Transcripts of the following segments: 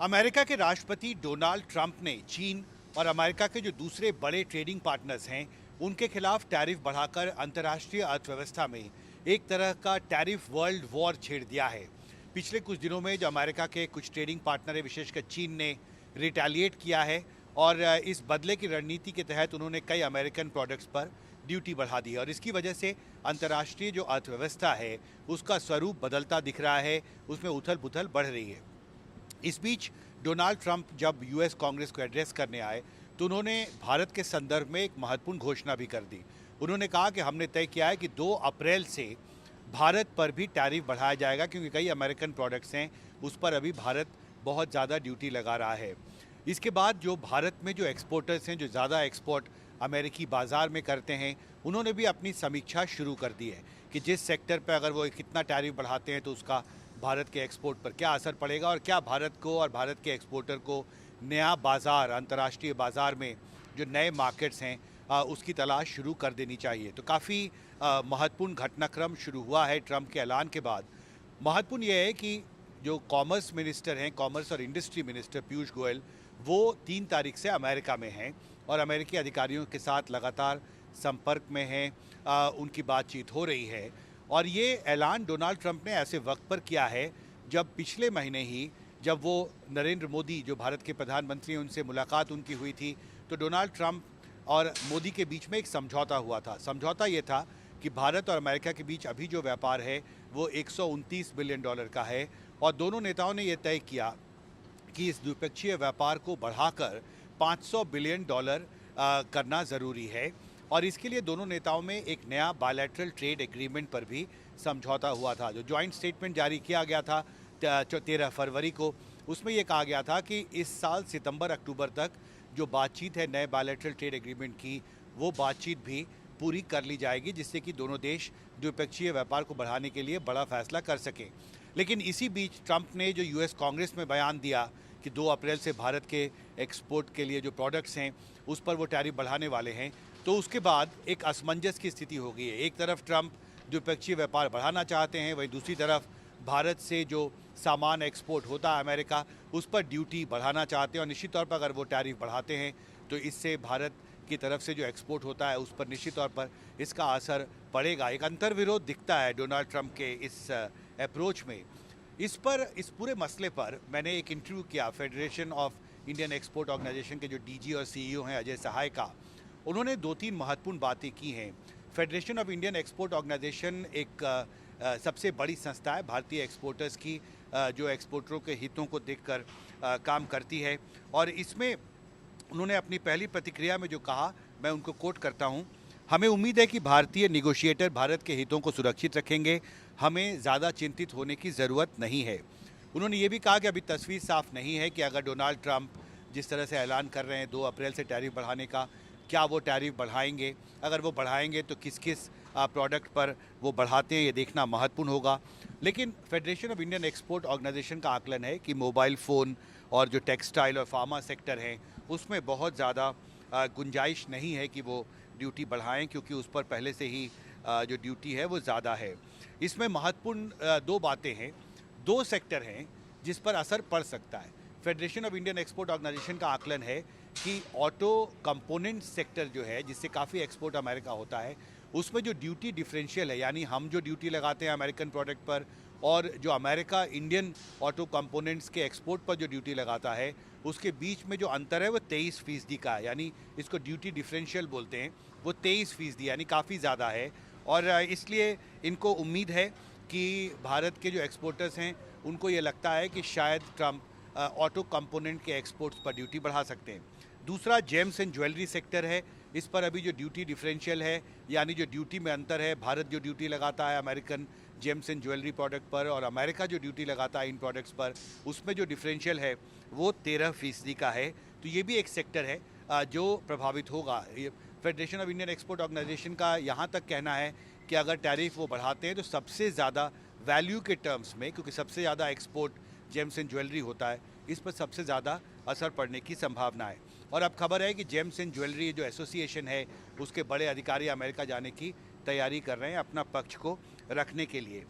America के राष्ट्रपति Donald Trump ने चीन और अमेरिका के जो दूसरे बड़े ट्रेडिंग पार्टनर्स हैं उनके खिलाफ टैरिफ बढ़ाकर अंतर्राष्ट्रीय अर्थव्यवस्था में एक तरह का टैरिफ वर्ल्ड वॉर छेड़ दिया है। पिछले कुछ दिनों में जो अमेरिका के कुछ ट्रेडिंग पार्टनर है, विशेषकर चीन ने रिटेलिएट किया है और इस बदले की रणनीति के तहत उन्होंने कई अमेरिकन प्रोडक्ट्स पर ड्यूटी बढ़ा दी है और इसकी वजह से अंतर्राष्ट्रीय जो अर्थव्यवस्था है उसका स्वरूप बदलता दिख रहा है, उसमें उथल पुथल बढ़ रही है। इस बीच डोनाल्ड ट्रंप जब यूएस कांग्रेस को एड्रेस करने आए तो उन्होंने भारत के संदर्भ में एक महत्वपूर्ण घोषणा भी कर दी। उन्होंने कहा कि हमने तय किया है कि 2 अप्रैल से भारत पर भी टैरिफ बढ़ाया जाएगा, क्योंकि कई अमेरिकन प्रोडक्ट्स हैं उस पर अभी भारत बहुत ज़्यादा ड्यूटी लगा रहा है। इसके बाद जो भारत में जो एक्सपोर्टर्स हैं, जो ज़्यादा एक्सपोर्ट अमेरिकी बाज़ार में करते हैं, उन्होंने भी अपनी समीक्षा शुरू कर दी है कि जिस सेक्टर पर अगर वो कितना टैरिफ बढ़ाते हैं तो उसका भारत के एक्सपोर्ट पर क्या असर पड़ेगा और क्या भारत को और भारत के एक्सपोर्टर को नया बाज़ार, अंतर्राष्ट्रीय बाज़ार में जो नए मार्केट्स हैं उसकी तलाश शुरू कर देनी चाहिए। तो काफ़ी महत्वपूर्ण घटनाक्रम शुरू हुआ है ट्रंप के ऐलान के बाद। महत्वपूर्ण यह है कि जो कॉमर्स मिनिस्टर हैं, कॉमर्स और इंडस्ट्री मिनिस्टर पीयूष गोयल, वो 3 तारीख से अमेरिका में हैं और अमेरिकी अधिकारियों के साथ लगातार संपर्क में हैं, उनकी बातचीत हो रही है। और ये ऐलान डोनाल्ड ट्रंप ने ऐसे वक्त पर किया है जब पिछले महीने ही जब वो नरेंद्र मोदी जो भारत के प्रधानमंत्री हैं उनसे मुलाकात उनकी हुई थी, तो डोनाल्ड ट्रंप और मोदी के बीच में एक समझौता हुआ था। समझौता ये था कि भारत और अमेरिका के बीच अभी जो व्यापार है वो 129 बिलियन डॉलर का है और दोनों नेताओं ने ये तय किया कि इस द्विपक्षीय व्यापार को बढ़ाकर 500 बिलियन डॉलर करना ज़रूरी है। और इसके लिए दोनों नेताओं में एक नया बायलैटरल ट्रेड एग्रीमेंट पर भी समझौता हुआ था। जो जॉइंट स्टेटमेंट जारी किया गया था 13 फरवरी को, उसमें यह कहा गया था कि इस साल सितंबर-अक्टूबर तक जो बातचीत है नए बायलैटरल ट्रेड एग्रीमेंट की, वो बातचीत भी पूरी कर ली जाएगी, जिससे कि दोनों देश द्विपक्षीय व्यापार को बढ़ाने के लिए बड़ा फैसला कर सकें। लेकिन इसी बीच ट्रंप ने जो यूएस कांग्रेस में बयान दिया कि 2 अप्रैल से भारत के एक्सपोर्ट के लिए जो प्रोडक्ट्स हैं उस पर वो टैरिफ बढ़ाने वाले हैं, तो उसके बाद एक असमंजस की स्थिति हो गई है। एक तरफ ट्रंप द्विपक्षीय व्यापार बढ़ाना चाहते हैं, वहीं दूसरी तरफ भारत से जो सामान एक्सपोर्ट होता है अमेरिका, उस पर ड्यूटी बढ़ाना चाहते हैं और निश्चित तौर पर अगर वो टैरिफ बढ़ाते हैं तो इससे भारत की तरफ से जो एक्सपोर्ट होता है उस पर निश्चित तौर पर इसका असर पड़ेगा। एक अंतर्विरोध दिखता है डोनाल्ड ट्रंप के इस अप्रोच में। इस पूरे मसले पर मैंने एक इंटरव्यू किया Federation of Indian Export Organisation के जो डीजी और सीईओ हैं अजय सहाय का। उन्होंने 2-3 महत्वपूर्ण बातें की हैं। Federation of Indian Export Organisation एक सबसे बड़ी संस्था है भारतीय एक्सपोर्टर्स की, जो एक्सपोर्टरों के हितों को देखकर काम करती है और इसमें उन्होंने अपनी पहली प्रतिक्रिया में जो कहा, मैं उनको कोट करता हूं, हमें उम्मीद है कि भारतीय निगोशिएटर भारत के हितों को सुरक्षित रखेंगे, हमें ज़्यादा चिंतित होने की ज़रूरत नहीं है। उन्होंने ये भी कहा कि अभी तस्वीर साफ नहीं है कि अगर डोनाल्ड ट्रंप जिस तरह से ऐलान कर रहे हैं 2 अप्रैल से टैरिफ बढ़ाने का, क्या वो टैरिफ बढ़ाएंगे, अगर वो बढ़ाएंगे तो किस किस प्रोडक्ट पर वो बढ़ाते हैं, ये देखना महत्वपूर्ण होगा। लेकिन Federation of Indian Export Organisation का आकलन है कि मोबाइल फ़ोन और जो टेक्सटाइल और फार्मा सेक्टर हैं उसमें बहुत ज़्यादा गुंजाइश नहीं है कि वो ड्यूटी बढ़ाएं, क्योंकि उस पर पहले से ही जो ड्यूटी है वो ज़्यादा है। इसमें महत्वपूर्ण 2 बातें हैं, 2 सेक्टर हैं जिस पर असर पड़ सकता है। Federation of Indian Export Organisation का आकलन है कि ऑटो कंपोनेंट सेक्टर जो है, जिससे काफ़ी एक्सपोर्ट अमेरिका होता है, उसमें जो ड्यूटी डिफरेंशियल है, यानी हम जो ड्यूटी लगाते हैं अमेरिकन प्रोडक्ट पर और जो अमेरिका इंडियन ऑटो कंपोनेंट्स के एक्सपोर्ट पर जो ड्यूटी लगाता है, उसके बीच में जो अंतर है वो 23% का है। यानी इसको ड्यूटी डिफरेंशियल बोलते हैं, वो 23% यानी काफ़ी ज़्यादा है और इसलिए इनको उम्मीद है कि भारत के जो एक्सपोर्टर्स हैं उनको ये लगता है कि शायद ट्रंप ऑटो कंपोनेंट के एक्सपोर्ट्स पर ड्यूटी बढ़ा सकते हैं। दूसरा जेम्स एंड ज्वेलरी सेक्टर है, इस पर अभी जो ड्यूटी डिफरेंशियल है, यानी जो ड्यूटी में अंतर है, भारत जो ड्यूटी लगाता है American James and jewellery product पर और अमेरिका जो ड्यूटी लगाता है इन प्रोडक्ट्स पर, उसमें जो डिफरेंशियल है वो 13% का है। तो ये भी एक सेक्टर है जो प्रभावित होगा। Federation of Indian Export Organisation का यहाँ तक कहना है कि अगर टैरिफ वो बढ़ाते हैं तो सबसे ज़्यादा वैल्यू के टर्म्स में, क्योंकि सबसे ज़्यादा एक्सपोर्ट जेम्स एंड ज्वेलरी होता है, इस पर सबसे ज़्यादा असर पड़ने की संभावना है। और अब खबर है कि जेम्स एंड ज्वेलरी जो एसोसिएशन है उसके बड़े अधिकारी अमेरिका जाने की तैयारी कर रहे हैं अपना पक्ष को रखने के लिए।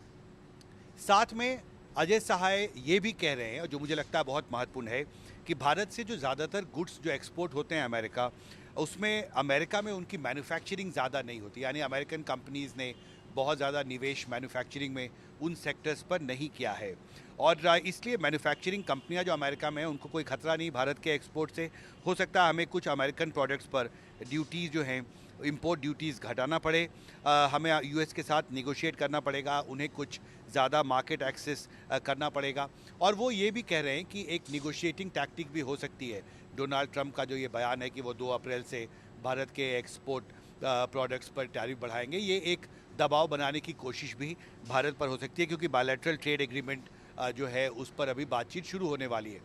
साथ में अजय सहाय ये भी कह रहे हैं, और जो मुझे लगता है बहुत महत्वपूर्ण है, कि भारत से जो ज़्यादातर गुड्स जो एक्सपोर्ट होते हैं अमेरिका, उसमें अमेरिका में उनकी मैन्युफैक्चरिंग ज़्यादा नहीं होती। यानी अमेरिकन कंपनीज़ ने बहुत ज़्यादा निवेश मैन्युफैक्चरिंग में उन सेक्टर्स पर नहीं किया है, और इसलिए मैन्युफैक्चरिंग कंपनियां जो अमेरिका में हैं उनको कोई खतरा नहीं भारत के एक्सपोर्ट से। हो सकता है हमें कुछ अमेरिकन प्रोडक्ट्स पर ड्यूटीज़ जो हैं, इंपोर्ट ड्यूटीज़ घटाना पड़े, हमें यूएस के साथ निगोशिएट करना पड़ेगा, उन्हें कुछ ज़्यादा मार्केट एक्सेस करना पड़ेगा। और वो ये भी कह रहे हैं कि एक निगोशिएटिंग टैक्टिक भी हो सकती है। डोनाल्ड ट्रंप का जो ये बयान है कि वो 2 अप्रैल से भारत के एक्सपोर्ट प्रोडक्ट्स पर टैरिफ बढ़ाएंगे, ये एक दबाव बनाने की कोशिश भी भारत पर हो सकती है, क्योंकि बायलैटरल ट्रेड एग्रीमेंट जो है उस पर अभी बातचीत शुरू होने वाली है।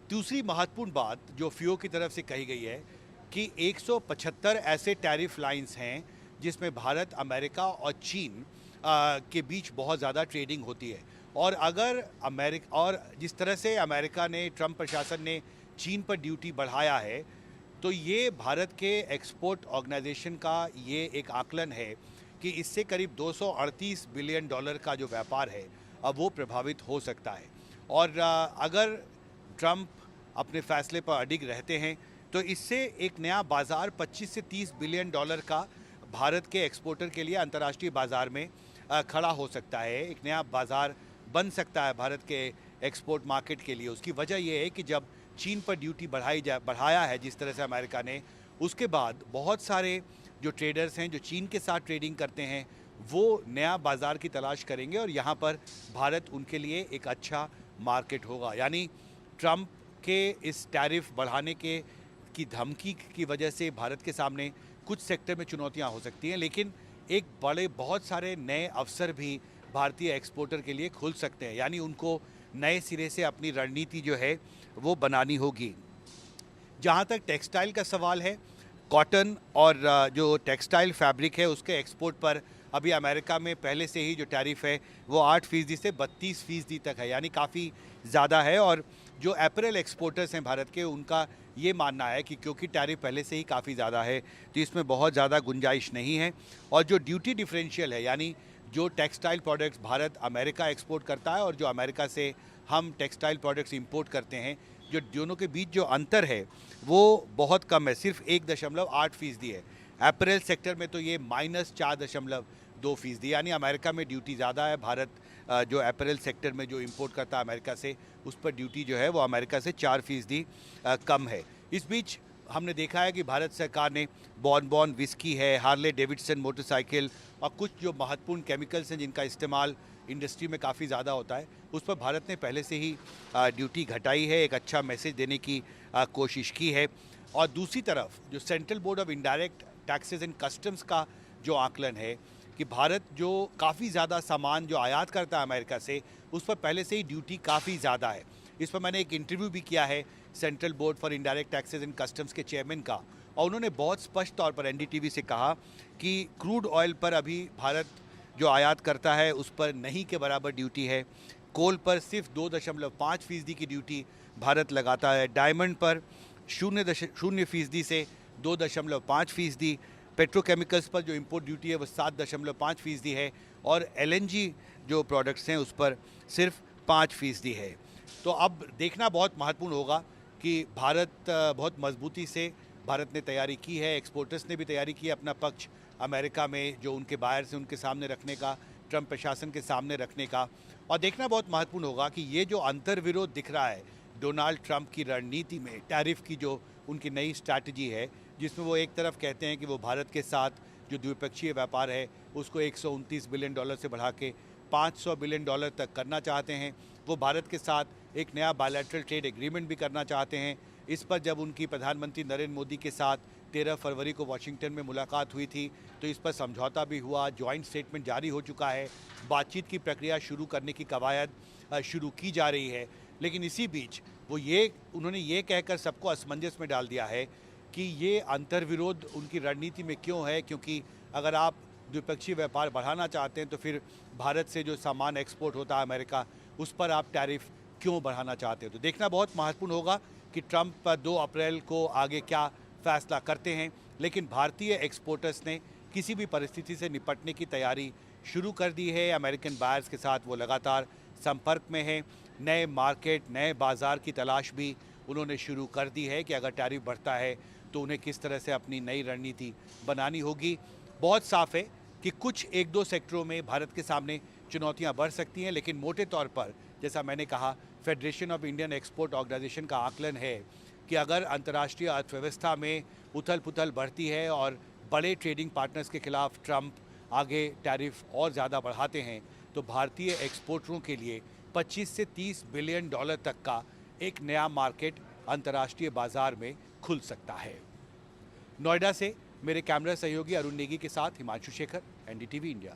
दूसरी महत्वपूर्ण बात जो फियो की तरफ से कही गई है कि 175 ऐसे टैरिफ लाइंस हैं जिसमें भारत, अमेरिका और चीन के बीच बहुत ज़्यादा ट्रेडिंग होती है। और अगर अमेरिका, और जिस तरह से अमेरिका ने, ट्रंप प्रशासन ने चीन पर ड्यूटी बढ़ाया है, तो ये भारत के एक्सपोर्ट ऑर्गेनाइजेशन का ये एक आकलन है कि इससे करीब 238 बिलियन डॉलर का जो व्यापार है अब वो प्रभावित हो सकता है। और अगर ट्रंप अपने फैसले पर अडिग रहते हैं तो इससे एक नया बाज़ार 25 से 30 बिलियन डॉलर का भारत के एक्सपोर्टर के लिए अंतर्राष्ट्रीय बाज़ार में खड़ा हो सकता है। एक नया बाज़ार बन सकता है भारत के एक्सपोर्ट मार्केट के लिए। उसकी वजह यह है कि जब चीन पर ड्यूटी बढ़ाया है जिस तरह से अमेरिका ने, उसके बाद बहुत सारे जो ट्रेडर्स हैं जो चीन के साथ ट्रेडिंग करते हैं वो नया बाज़ार की तलाश करेंगे, और यहाँ पर भारत उनके लिए एक अच्छा मार्केट होगा। यानी ट्रंप के इस टैरिफ बढ़ाने की धमकी की वजह से भारत के सामने कुछ सेक्टर में चुनौतियाँ हो सकती हैं, लेकिन एक बहुत सारे नए अवसर भी भारतीय एक्सपोर्टर के लिए खुल सकते हैं। यानी उनको नए सिरे से अपनी रणनीति जो है वो बनानी होगी। जहाँ तक टेक्सटाइल का सवाल है, कॉटन और जो टेक्सटाइल फैब्रिक है उसके एक्सपोर्ट पर अभी अमेरिका में पहले से ही जो टैरिफ है वो 8% से 32% तक है, यानी काफ़ी ज़्यादा है। और जो अपैरल एक्सपोर्टर्स हैं भारत के, उनका ये मानना है कि क्योंकि टैरिफ पहले से ही काफ़ी ज़्यादा है तो इसमें बहुत ज़्यादा गुंजाइश नहीं है। और जो ड्यूटी डिफरेंशियल है, यानी जो textile products Bharat America export करता है और जो अमेरिका से हम टेक्सटाइल प्रोडक्ट्स इंपोर्ट करते हैं, जो दोनों के बीच जो अंतर है वो बहुत कम है, सिर्फ 1.8% है। अपैरल सेक्टर में तो ये -4.2%, यानी अमेरिका में ड्यूटी ज़्यादा है। भारत जो अपैरल सेक्टर में जो इंपोर्ट करता है अमेरिका से, उस पर ड्यूटी जो है वो अमेरिका से 4% कम है। इस बीच हमने देखा है कि भारत सरकार ने बॉन विस्की है, हार्ले डेविडसन मोटरसाइकिल और कुछ जो महत्वपूर्ण केमिकल्स हैं जिनका इस्तेमाल इंडस्ट्री में काफ़ी ज़्यादा होता है, उस पर भारत ने पहले से ही ड्यूटी घटाई है, एक अच्छा मैसेज देने की कोशिश की है। और दूसरी तरफ जो central board of indirect taxes and customs का जो आकलन है कि भारत जो काफ़ी ज़्यादा सामान जो आयात करता है अमेरिका से, उस पर पहले से ही ड्यूटी काफ़ी ज़्यादा है। इस पर मैंने एक इंटरव्यू भी किया है central board for indirect taxes and customs के चेयरमैन का, और उन्होंने बहुत स्पष्ट तौर पर एनडीटीवी से कहा कि क्रूड ऑयल पर अभी भारत जो आयात करता है उस पर नहीं के बराबर ड्यूटी है। कोल पर सिर्फ 2.5% की ड्यूटी भारत लगाता है। डायमंड पर 0.0% से 2.5%। पेट्रोकेमिकल्स पर जो इंपोर्ट ड्यूटी है वो 7.5% है, और एलएनजी जो प्रोडक्ट्स हैं उस पर सिर्फ 5% है। तो अब देखना बहुत महत्वपूर्ण होगा कि भारत बहुत मजबूती से भारत ने तैयारी की है, एक्सपोर्टर्स ने भी तैयारी की है अपना पक्ष अमेरिका में जो उनके बायर्स हैं उनके सामने रखने का, ट्रंप प्रशासन के सामने रखने का। और देखना बहुत महत्वपूर्ण होगा कि ये जो अंतर्विरोध दिख रहा है डोनाल्ड ट्रंप की रणनीति में, टैरिफ की जो उनकी नई स्ट्रैटेजी है, जिसमें वो एक तरफ कहते हैं कि वो भारत के साथ जो द्विपक्षीय व्यापार है उसको 129 बिलियन डॉलर से बढ़ा के 500 बिलियन डॉलर तक करना चाहते हैं। वो भारत के साथ एक नया बायलैटरल ट्रेड एग्रीमेंट भी करना चाहते हैं। इस पर जब उनकी प्रधानमंत्री नरेंद्र मोदी के साथ 13 फरवरी को वाशिंगटन में मुलाकात हुई थी तो इस पर समझौता भी हुआ, जॉइंट स्टेटमेंट जारी हो चुका है, बातचीत की प्रक्रिया शुरू करने की कवायद शुरू की जा रही है। लेकिन इसी बीच उन्होंने ये कहकर सबको असमंजस में डाल दिया है कि ये अंतर्विरोध उनकी रणनीति में क्यों है, क्योंकि अगर आप द्विपक्षीय व्यापार बढ़ाना चाहते हैं तो फिर भारत से जो सामान एक्सपोर्ट होता है अमेरिका, उस पर आप टैरिफ क्यों बढ़ाना चाहते हैं। तो देखना बहुत महत्वपूर्ण होगा कि ट्रंप 2 अप्रैल को आगे क्या फैसला करते हैं। लेकिन भारतीय एक्सपोर्टर्स ने किसी भी परिस्थिति से निपटने की तैयारी शुरू कर दी है। अमेरिकन बायर्स के साथ वो लगातार संपर्क में हैं। नए मार्केट, नए बाज़ार की तलाश भी उन्होंने शुरू कर दी है कि अगर टैरिफ बढ़ता है तो उन्हें किस तरह से अपनी नई रणनीति बनानी होगी। बहुत साफ है कि कुछ एक दो सेक्टरों में भारत के सामने चुनौतियां बढ़ सकती हैं, लेकिन मोटे तौर पर जैसा मैंने कहा, Federation of Indian Export Organisation का आकलन है कि अगर अंतर्राष्ट्रीय अर्थव्यवस्था में उथल पुथल बढ़ती है और बड़े ट्रेडिंग पार्टनर्स के खिलाफ ट्रंप आगे टैरिफ और ज़्यादा बढ़ाते हैं तो भारतीय एक्सपोर्टरों के लिए 25 से 30 बिलियन डॉलर तक का एक नया मार्केट अंतर्राष्ट्रीय बाजार में खुल सकता है। नोएडा से मेरे कैमरा सहयोगी अरुण नेगी के साथ हिमांशु शेखर, एनडीटीवी इंडिया।